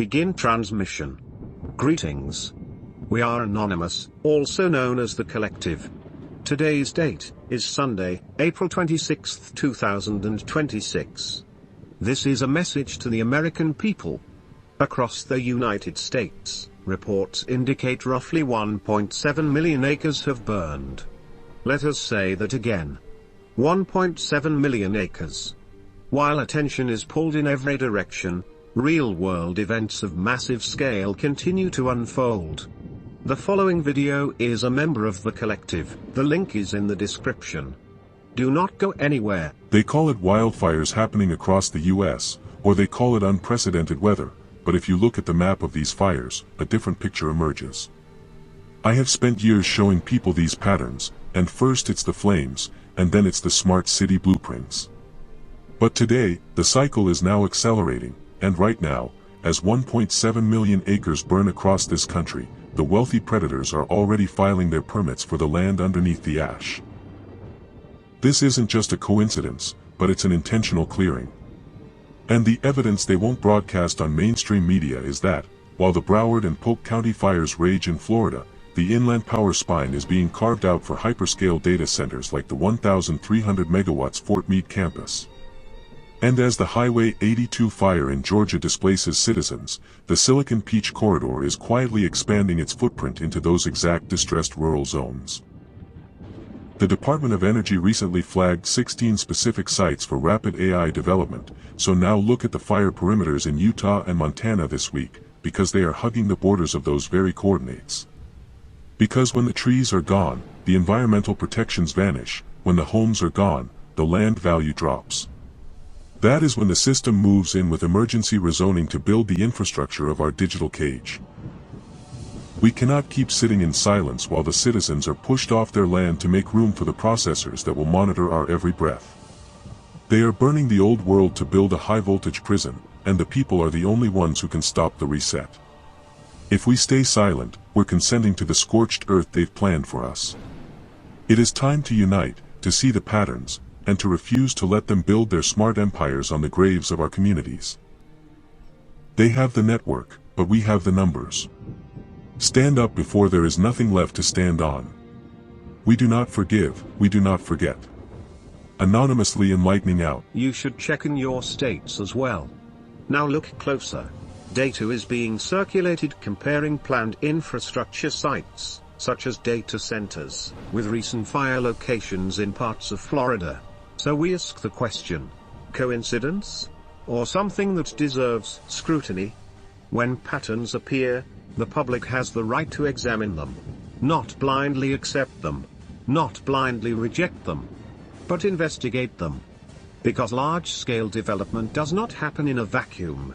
Begin transmission. Greetings. We are Anonymous, also known as the Collective. Today's date is Sunday, April 26, 2026. This is a message to the American people. Across the United States, reports indicate roughly 1.7 million acres have burned. Let us say that again. 1.7 million acres. While attention is pulled in every direction, real-world events of massive scale continue to unfold. The following video is a member of the Collective. The link is in the description. Do not go anywhere. They call it wildfires happening across the US, or they call it unprecedented weather, but if you look at the map of these fires, a different picture emerges. I have spent years showing people these patterns, and first it's the flames, and then it's the smart city blueprints. But today, the cycle is now accelerating, and right now, as 1.7 million acres burn across this country, the wealthy predators are already filing their permits for the land underneath the ash. This isn't just a coincidence, but it's an intentional clearing. And the evidence they won't broadcast on mainstream media is that, while the Broward and Polk County fires rage in Florida, the inland power spine is being carved out for hyperscale data centers like the 1,300 megawatts Fort Meade campus. And as the Highway 82 fire in Georgia displaces citizens, the Silicon Peach Corridor is quietly expanding its footprint into those exact distressed rural zones. The Department of Energy recently flagged 16 specific sites for rapid AI development, so now look at the fire perimeters in Utah and Montana this week, because they are hugging the borders of those very coordinates. Because when the trees are gone, the environmental protections vanish. When the homes are gone, the land value drops. That is when the system moves in with emergency rezoning to build the infrastructure of our digital cage. We cannot keep sitting in silence while the citizens are pushed off their land to make room for the processors that will monitor our every breath. They are burning the old world to build a high-voltage prison, and the people are the only ones who can stop the reset. If we stay silent, we're consenting to the scorched earth they've planned for us. It is time to unite, to see the patterns, and to refuse to let them build their smart empires on the graves of our communities. They have the network, but we have the numbers. Stand up before there is nothing left to stand on. We do not forgive, we do not forget. Anonymously enlightening out. You should check in your states as well. Now look closer. Data is being circulated comparing planned infrastructure sites, such as data centers, with recent fire locations in parts of Florida. So we ask the question, coincidence? Or something that deserves scrutiny? When patterns appear, the public has the right to examine them. Not blindly accept them. Not blindly reject them. But investigate them. Because large-scale development does not happen in a vacuum.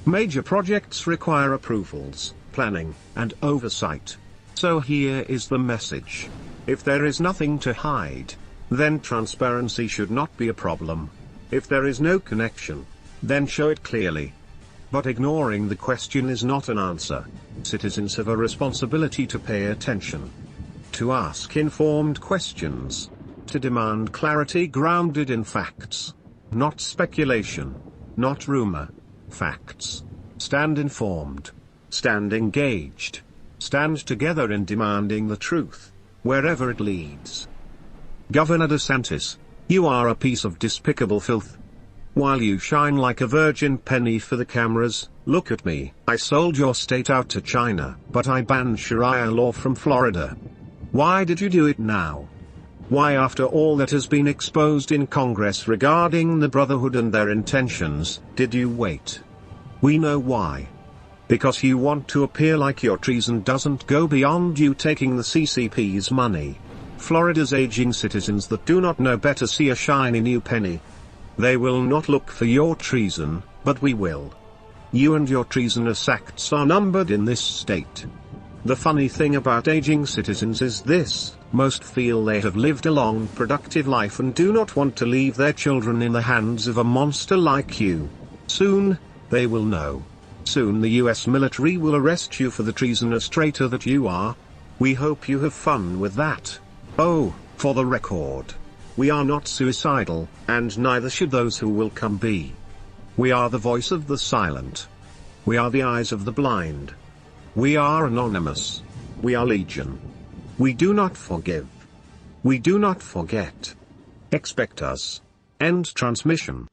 Major projects require approvals, planning, and oversight. So here is the message. If there is nothing to hide, then transparency should not be a problem. If there is no connection, then show it clearly. But ignoring the question is not an answer. Citizens have a responsibility to pay attention, to ask informed questions, to demand clarity grounded in facts. Not speculation, not rumor. Facts. Stand informed. Stand engaged. Stand together in demanding the truth, wherever it leads. Governor DeSantis, you are a piece of despicable filth. While you shine like a virgin penny for the cameras, look at me. I sold your state out to China, but I banned Sharia law from Florida. Why did you do it now? Why, after all that has been exposed in Congress regarding the Brotherhood and their intentions, did you wait? We know why. Because you want to appear like your treason doesn't go beyond you taking the CCP's money. Florida's aging citizens that do not know better see a shiny new penny. They will not look for your treason, but we will. You and your treasonous acts are numbered in this state. The funny thing about aging citizens is this: most feel they have lived a long, productive life and do not want to leave their children in the hands of a monster like you. Soon, they will know. Soon the US military will arrest you for the treasonous traitor that you are. We hope you have fun with that. Oh, for the record, we are not suicidal, and neither should those who will come be. We are the voice of the silent. We are the eyes of the blind. We are anonymous. We are legion. We do not forgive. We do not forget. Expect us. End transmission.